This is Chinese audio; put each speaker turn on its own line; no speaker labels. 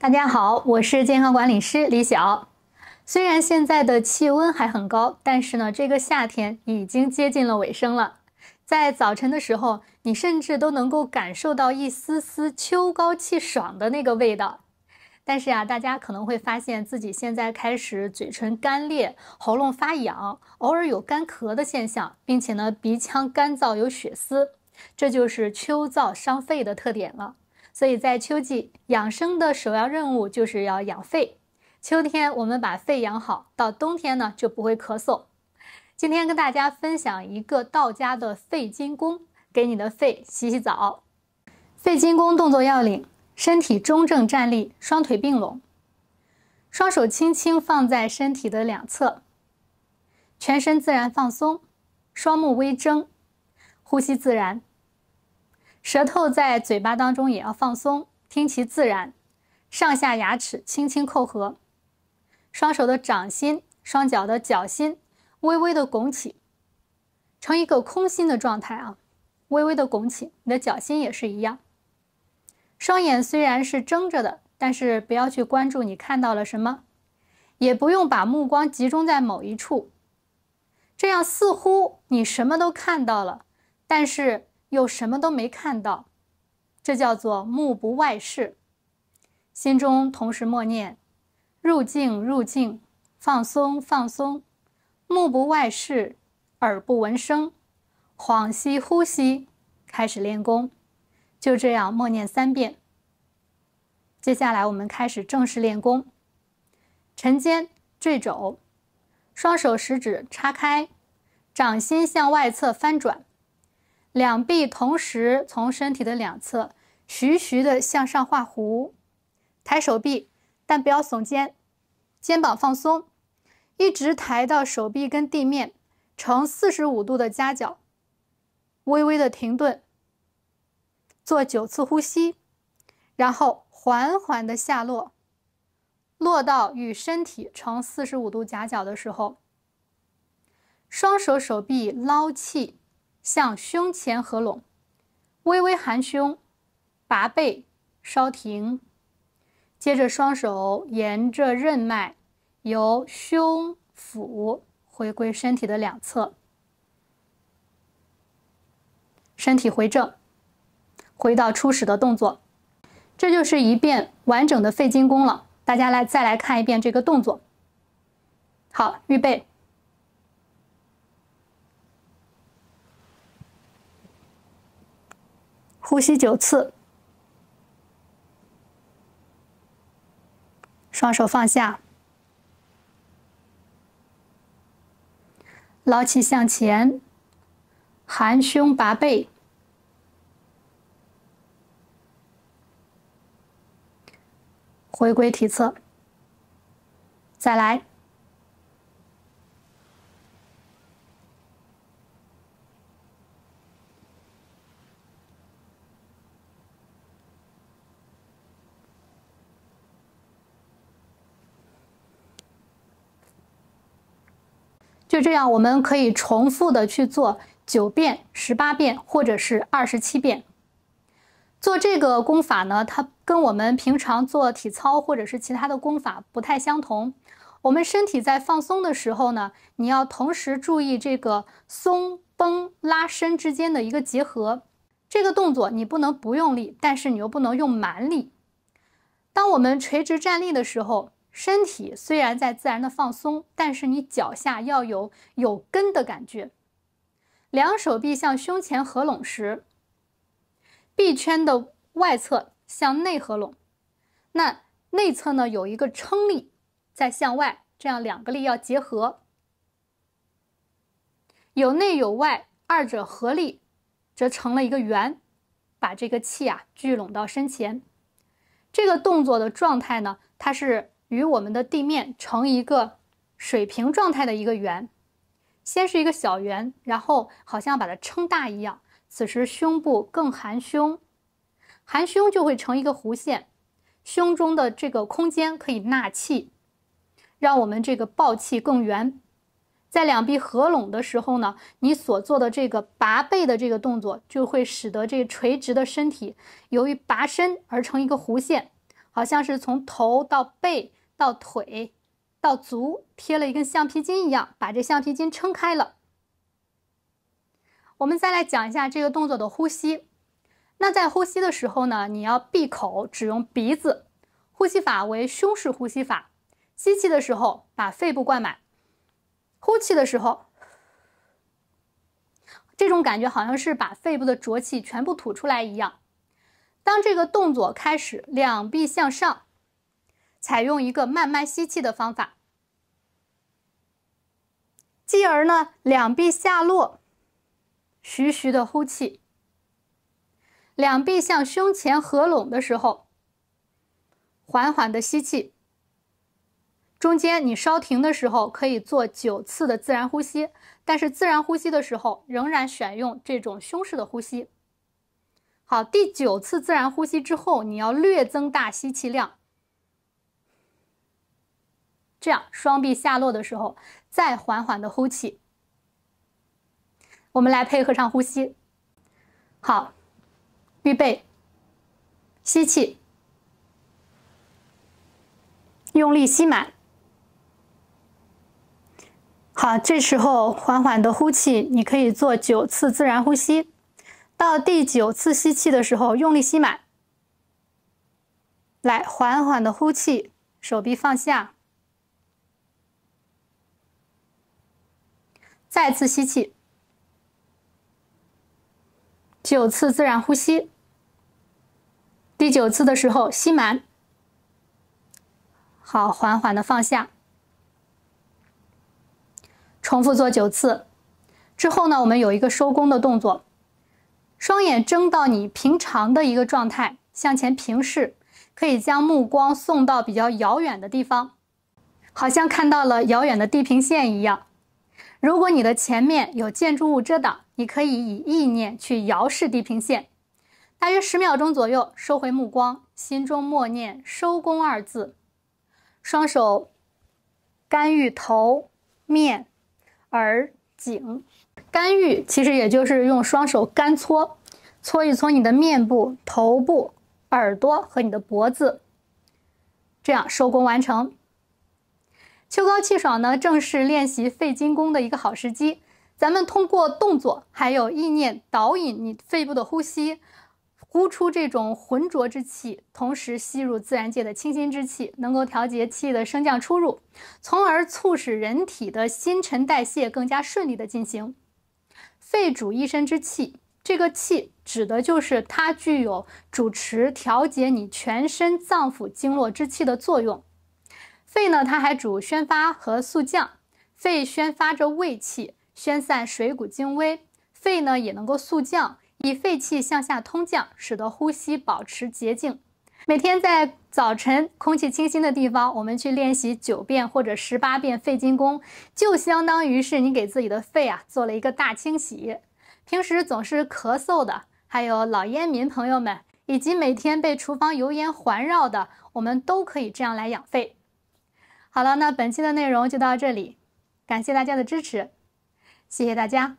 大家好，我是健康管理师李晓。虽然现在的气温还很高，但是呢，这个夏天已经接近了尾声了。在早晨的时候，你甚至都能够感受到一丝丝秋高气爽的那个味道。但是大家可能会发现自己现在开始嘴唇干裂、喉咙发痒，偶尔有干咳的现象，并且呢，鼻腔干燥有血丝，这就是秋燥伤肺的特点了。所以在秋季，养生的首要任务就是要养肺。秋天我们把肺养好，到冬天呢就不会咳嗽。今天跟大家分享一个道家的肺经功，给你的肺洗洗澡。肺经功动作要领：身体中正站立，双腿并拢，双手轻轻放在身体的两侧，全身自然放松，双目微睁，呼吸自然。舌头在嘴巴当中也要放松，听其自然，上下牙齿轻轻扣合，双手的掌心、双脚的脚心微微的拱起，成一个空心的状态微微的拱起，你的脚心也是一样。双眼虽然是睁着的，但是不要去关注你看到了什么，也不用把目光集中在某一处，这样似乎你什么都看到了，但是又什么都没看到，这叫做目不外视。心中同时默念：入静入静，放松放松，目不外视，耳不闻声，恍息呼吸，开始练功。就这样默念3遍。接下来我们开始正式练功。沉肩坠肘，双手食指叉开，掌心向外侧翻转，两臂同时从身体的两侧徐徐地向上画弧，抬手臂，但不要耸肩，肩膀放松，一直抬到手臂跟地面呈45度的夹角，微微的停顿，做9次呼吸，然后缓缓的下落，落到与身体呈45度夹角的时候，双手手臂捞气，向胸前合拢，微微含胸，拔背，稍停。接着双手沿着任脉由胸腹回归身体的两侧，身体回正，回到初始的动作。这就是一遍完整的肺经功了。大家再来看一遍这个动作。好，预备。呼吸9次，双手放下，捞气向前，含胸拔背，回归体侧。再来。就这样，我们可以重复的去做9遍、18遍，或者是27遍。做这个功法呢，它跟我们平常做体操或者是其他的功法不太相同。我们身体在放松的时候呢，你要同时注意这个松、绷、拉伸之间的一个结合。这个动作你不能不用力，但是你又不能用蛮力。当我们垂直站立的时候，身体虽然在自然的放松，但是你脚下要有根的感觉。两手臂向胸前合拢时，臂圈的外侧向内合拢，那内侧呢有一个撑力在向外，这样2个力要结合，有内有外，二者合力则成了一个圆，把这个气聚拢到身前。这个动作的状态呢，它是与我们的地面成一个水平状态的一个圆，先是一个小圆，然后好像把它撑大一样，此时胸部更含胸，含胸就会成一个弧线，胸中的这个空间可以纳气，让我们这个抱气更圆。在两臂合拢的时候呢，你所做的这个拔背的这个动作，就会使得这个垂直的身体由于拔伸而成一个弧线，好像是从头到背到腿到足贴了一根橡皮筋一样，把这橡皮筋撑开了。我们再来讲一下这个动作的呼吸。那在呼吸的时候呢，你要闭口，只用鼻子。呼吸法为胸式呼吸法。吸气的时候把肺部灌满，呼气的时候，这种感觉好像是把肺部的浊气全部吐出来一样。当这个动作开始，两臂向上，采用一个慢慢吸气的方法。继而呢，两臂下落，徐徐的呼气。两臂向胸前合拢的时候，缓缓的吸气。中间你稍停的时候可以做9次的自然呼吸，但是自然呼吸的时候仍然选用这种胸式的呼吸。好，第9次自然呼吸之后，你要略增大吸气量，这样双臂下落的时候再缓缓的呼气。我们来配合上呼吸。好，预备，吸气，用力吸满。好，这时候缓缓的呼气，你可以做9次自然呼吸。到第9次吸气的时候，用力吸满。来，缓缓的呼气，手臂放下。再次吸气。9次自然呼吸。第9次的时候吸满。好，缓缓的放下。重复做9次。之后呢，我们有一个收工的动作。双眼睁到你平常的一个状态，向前平视，可以将目光送到比较遥远的地方，好像看到了遥远的地平线一样。如果你的前面有建筑物遮挡，你可以以意念去遥视地平线。大约10秒钟左右，收回目光，心中默念收工2字。双手干预头、面、耳、颈。干预其实也就是用双手干搓，搓一搓你的面部、头部、耳朵和你的脖子，这样收工完成。秋高气爽呢，正是练习肺经功的一个好时机。咱们通过动作还有意念导引你肺部的呼吸，呼出这种浑浊之气，同时吸入自然界的清新之气，能够调节气的升降出入，从而促使人体的新陈代谢更加顺利的进行。肺主一身之气，这个气指的就是它具有主持调节你全身脏腑经络之气的作用。肺呢，它还主宣发和肃降，肺宣发着胃气，宣散水谷精微，肺呢也能够肃降，以肺气向下通降，使得呼吸保持洁净。每天在早晨空气清新的地方，我们去练习9遍或者18遍肺经功，就相当于是你给自己的肺做了一个大清洗。平时总是咳嗽的，还有老烟民朋友们，以及每天被厨房油烟环绕的，我们都可以这样来养肺。好了，那本期的内容就到这里，感谢大家的支持，谢谢大家。